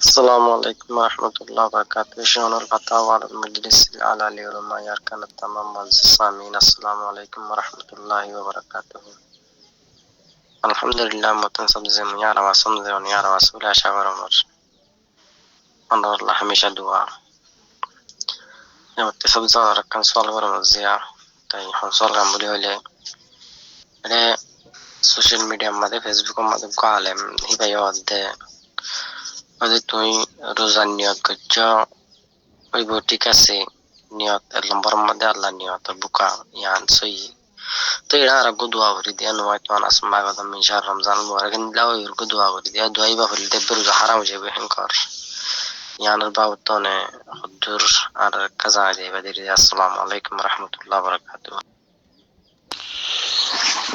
السلام عليكم ورحمة الله وبركاته. شؤون الفتاوى على المجلس الأعلى لعلماء أركان التمام والسامين. السلام عليكم ورحمة الله وبركاته. الحمد لله متنسب زميار وصمد ونيار وسولا شاور عمر أن الله هميشه دعاء متنسب زار كان سؤال ورمزيا তাই হনসল গাম্বুলি হইলে এটা সোশ্যাল মিডিয়ার মধ্যে ফেসবুকের মধ্যে গালেম হিবাই অধ্যে যদি তুই রোজার নিয়ত করছ ওই ঠিক আছে নিয়ত এক নম্বর মধ্যে আল্লাহ নিয়ত বুকা ইয়ান সই তো এরা আর দোয়া করি দিয়া নয় তো আনাস মাগত মিশার রমজান মুবারক দিলা ওই দোয়া করি দিয়া দোয়াই বা হইলে দেব রোজা হারাম হয়ে যাবে হেনকর ইয়ানের বাবদ তো নে হুজুর আর কাজা যাইবা দিরি। আসসালামু আলাইকুম ওয়া রাহমাতুল্লাহি ওয়া বারাকাতুহু।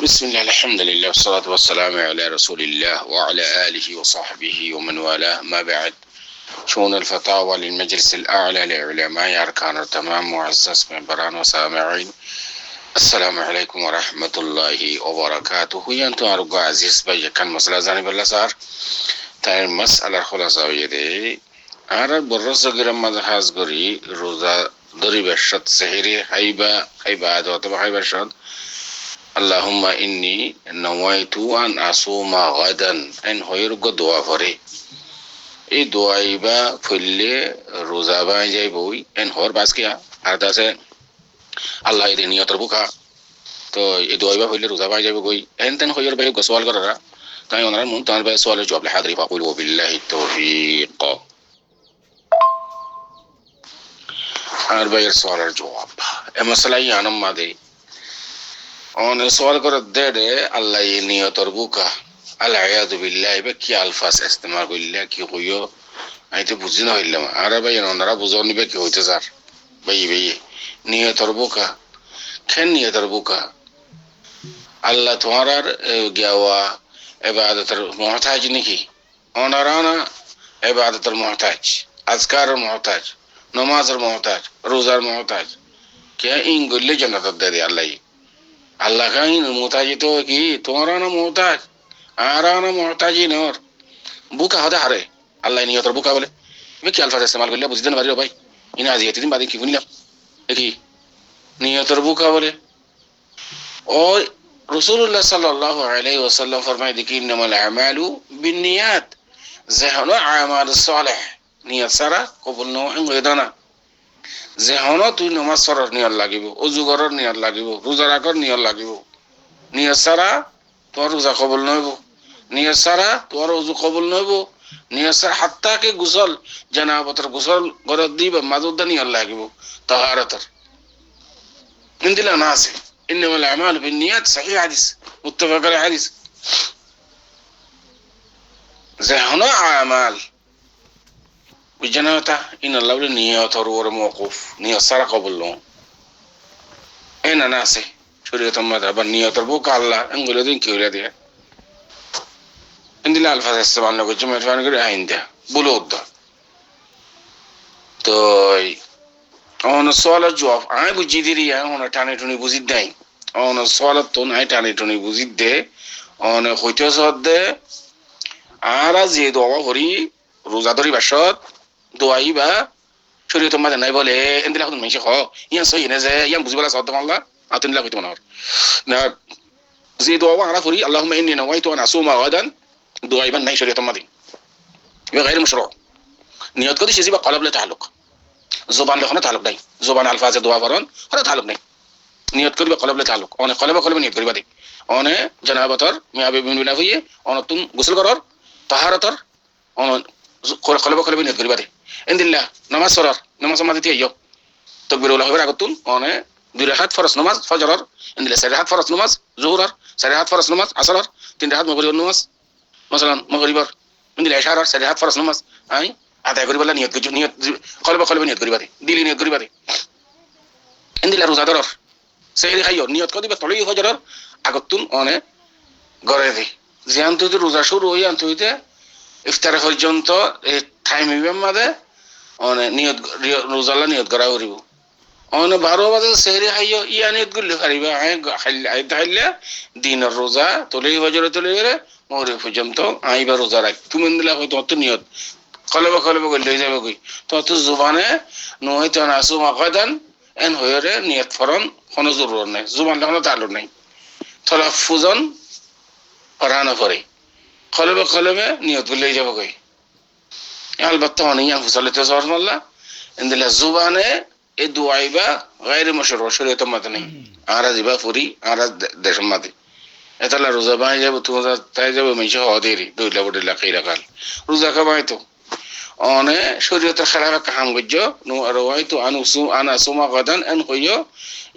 بسم الله الحمد لله والصلاة والسلام على رسول الله وعلى آله وصحبه ومن والاه ما بعد. شؤون الفتاوى للمجلس الأعلى لعلماء أركان التمام معزز منبران وسامعين. السلام عليكم ورحمة الله وبركاته. ينتو أرجو عزيز بيا كان مسألة زاني بالله صار تاير مسألة خلاصة ويدي أنا برز غير ما ذهز غري روزا دري بشرط سهري هيبة أدوات هيبة شرط اللهم إني نويت أن أصوم غدا إن هير دعاء فري এই দোয়াইবা ফুললে রোজা বাই যাই বই এন হর বাস কিয়া আর দাসে আল্লাহ এর নিয়তর বুকা তো এই দোয়াইবা ফুললে রোজা বাই যাবে কই এন তেন হইর বাই গোসওয়াল করারা তাই ওনারা মন তার বাই সওয়ালের জবাব হাদরি ফাকুল ওয়া বিল্লাহি তাওফীক আর বাইয়ের সওয়ালের জবাব এ মাসলা ইয়ানাম মাদে অন সওয়াল করে দেড়ে আল্লাহ এই নিয়তর বুকা আল-আয়াযু বিল্লাহি বে কি আলফাজ ইস্তেমাল কইলা কি কইও আইতে বুঝি না হইলাম আর ভাই ওনারা বুঝো নিবে কি হইতে স্যার ভাই নিয়তর বুকা কেন নিয়তর বুকা আল্লাহ তোমার গিয়াওয়া ইবাদতের মুহতাজ নাকি ওনারা না ইবাদতের মুহতাজ আজকারের মুহতাজ নামাজের মুহতাজ রোজার মুহতাজ কে ইন গল্লে জান্নাত দে আল্লাহ কাইন মুহতাজ তো কি তোমার না মুহতাজ আরানা মুহতাজি নর বুকা হদে হারে আল্লাহ নিয়তর বুকা বলে বে কি আলফাজ ইস্তেমাল করলে বুঝিতেন পারি ভাই ইনা আজিয়াতি দিন বাদে কি বুঝলাম দেখি নিয়তর বুকা বলে ও রাসূলুল্লাহ সাল্লাল্লাহু আলাইহি ওয়াসাল্লাম ফরমায় দেখি ইন্নামাল আমালু বিন্নিয়াত যেহনো আমাল সালেহ নিয়ত সারা কবুল নয় না যেহনো তুই নামাজ পড়ার নিয়ত লাগিব ওযু করার নিয়ত লাগিব রোজা রাখার নিয়ত লাগিব নিয়ত সারা তোর রোজা কবুল নইব নিয়ত সারা তোর ওযু কবুল নইব নিয়ত সারা হাত্তা কে গোসল জানাবতের গোসল গরত দিব মাদুদ নিয়ত লাগিব তাহারাতের ইনদিলা না আছে ইন্নামাল আমালু বিন্নিয়াত সহিহ হাদিস মুত্তাফাক আলাইহি হাদিস যেহনো আমাল বিজনাতা ইন্নাল্লাহ নিয়তর ওর মওকুফ নিয়ত সারা কবুল নয় এনা না আছে শরীয়ত মাযহাব নিয়তর বুকা আল্লাহ এঙ্গুলো দিন কি হইলা দিয়া ইনদিলা আলফাজ ইস্তেমাল না করছে মেহরবানি করে আইন্দা বুলুদা তো অন সওয়ালের জবাব আই বুঝি দিরি অন টানে টুনি বুঝি দেই অন সওয়ালত তো নাই টানে টুনি বুঝি দে অন হইতে সদে আর যে দোয়া করি রোজা ধরি বাসত দোয়াইবা শরীয়ত মাঝে নাই বলে ইনদিলা হুন মেশে খ ইয়ান সই না যে ইয়ান বুঝিবলা সদ আল্লাহ আতিনলা কইতে মনার না যে দোয়া আরা করি আল্লাহুম্মা ইন্নী নাওয়াইতু আন আসুমা গাদান দোয়াইবা নাই শরীয়ত মাদি ইয়া গায়র মাশরু নিয়ত করি সেবা কলবলে তাআল্লুক জবান লখনা তাআল্লুক নাই জবান আলফাজে দোয়া করন হরে তাআল্লুক নাই নিয়ত করিবা কলবলে তাআল্লুক অনে কলবে নিয়ত করিবা দে অনে জানাবতর মিয়াবে বিনা হইয়ে অনতুন গোসল করর তাহারাতর অন কলবে নিয়ত করিবা দে ইনদিল্লাহ নামাজ পড়ার নামাজ মাদিতে আইয়ো তাকবীরুল ইহরাম আগতুন অনে দুই রাকাত ফরজ নামাজ ফজরের ইনদিল্লাহ চার রাকাত ফরজ নামাজ যোহরের চার রাকাত ফরজ নামাজ আসরের তিন রাকাত মাগরিবের নামাজ মাসালান মাগরিবের ইনদিল্লাহ ইশারার চার রাকাত ফরজ নামাজ আই আদায় করিবা নিয়ত করি নিয়ত কলবে নিয়ত করিবা দে দিলি নিয়ত করিবা দে ইনদিল্লাহ রোজাদার সেহরি খাইয়ো নিয়ত করিবা তলি ফজরের আগতুন অনে গরে দে জিয়ান তুই রোজা শুরু হই আন তুইতে ইফতার পর্যন্ত এই টাইম ইবেম মাদে অনে নিয়ত রোজালা নিয়ত করা করিব অনে 12 বাজে সেহরি খাইয়ো ইয়া নিয়ত করলে পারিবা আই খাইলে দিনের রোজা তলি ফজরে তলি করে মাগরিব পর্যন্ত আইবা রোজা রাখ তুমি দিলা হয়তো অত নিয়ত কলবে কলবে গলে যাবে কই তো জুবানে নয় তো নাসু মাকাদান এন হয়রে নিয়ত ফরন কোনো জরুরত নাই জুবান কোনো তালুক নাই তলাফুজন পড়ানো পড়ে কলবে কলবে নিয়ত গলে যাবে কই البته هنيا فصلت صار الله عند الزبانه ادعيبا غير مشروع شريعه مدني আরাজ বা ফুরি আরাজ দেশ মাদে এতলা রোজা বাই যাব তুমি তাই যাব মিছে হদেরি দুইলা বড়লা কইরা কাল রোজা খাবাই তো অনে শরীয়তের খেলাফ কাম গজ্জ নো রওয়াই তো আনা সুমা গাদান এন হইও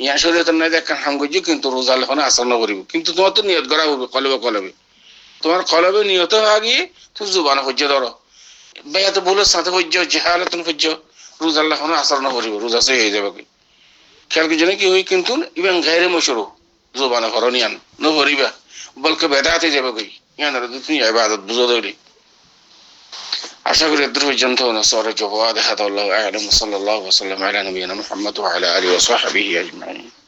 ইয়া শরীয়তের নাই দেখ কাম গজ্জ কিন্তু রোজা লখন আসর না করিব কিন্তু তোমার তো নিয়ত করা হবে কলবে কলবে তোমার কলবে নিয়ত আগে তুমি জুবানে হজ্জ ধরো বেয়াত বলে সাথে হজ্জ জাহালাতুন হজ্জ রোজা লখন আসর না করিব রোজা সে হয়ে যাবে খেয়াল কি জানে কি হই কিন্তু ইবেন গায়রে মশরু জুবানে করনিয়ান ন করিবা বলকে বেদাতে যাবে কই ইয়ান তুমি ইবাদত বুঝো দৌড়ি আশা করি এর পর্যন্ত নসরের জবাব দেখা দাও আল্লাহু আ'লাম সাল্লাল্লাহু আলাইহি ওয়া সাল্লাম আলা নবিয়িনা মুহাম্মদ ওয়া আলা আলিহি ওয়া সাহবিহি আজমাইন